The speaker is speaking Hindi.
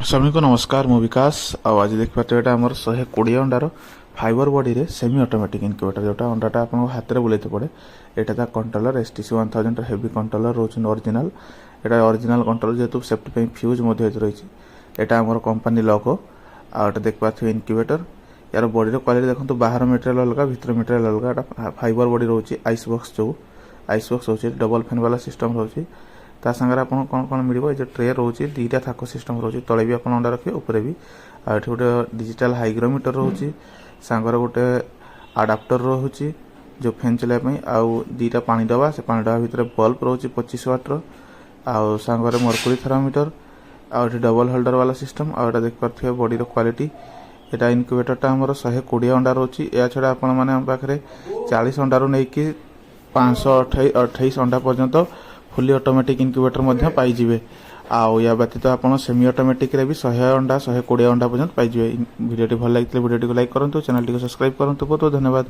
सबको नमस्कार मु विकास आज देखिए यहाँ आम 120 अंडार फाइबर बॉडी रे सेमी ऑटोमेटिक इनक्यूबेटर जोटा अंडाटा आप हाथ में बुलाते पड़े यहाँ कंट्रोलर STC 1000 हेवी कंट्रोलर रोज ओरिजिनल यहाँ ओरिजिनल कंट्रोलर जेहेतु सेफ्टी फ्यूज रही है आम कंपानी लोगो आठ देख पाथे इनक्यूबेटर यार बॉडी क्वालिटी देखो बाहर मटेरियल अलग भीतर मटेरियल अलग फाइबर बॉडी रोचे आइस बॉक्स जो आइस बॉक्स रोचे डबल फैन वाला सिस्टम रोचे ता संगे आपन कौन कौन मिल जो ट्रे रोचे दीटा थाक सिस्टम रोचे तले भी आप अंडा रखिए ऊपर भी आठ गोटे डिजिटल हाइग्रोमीटर रोचे सांगर गोटे आडाप्टर रोचे जो फैन चलाइए आउ दीटा पानी डबा से पानी डबा भितर बल्ब रोचे 25 वाटर आउ सांगर मर्कुरी थर्मोमीटर आउ डबल होल्डर वाला सिस्टम आउ देख पारे बॉडी क्वालिटी यहाँ इनक्यूबेटरटा आमर 120 अंडा रोचे या छड़ा आपण मैंने पाखे 40 अंडारू नहीं कि 528 अंडा पर्यंत फुली ऑटोमेटिक इनक्यूबेटर पाइबे आउ या व्यतीत आप सेमी ऑटोमेटिक रे भी 100 अंडा 120 अंडा पर्यंत पाइबे। वीडियो भल लगी वीडियो को लाइक करूँ चैनल को सब्सक्राइब करूँ बहुत बहुत धन्यवाद।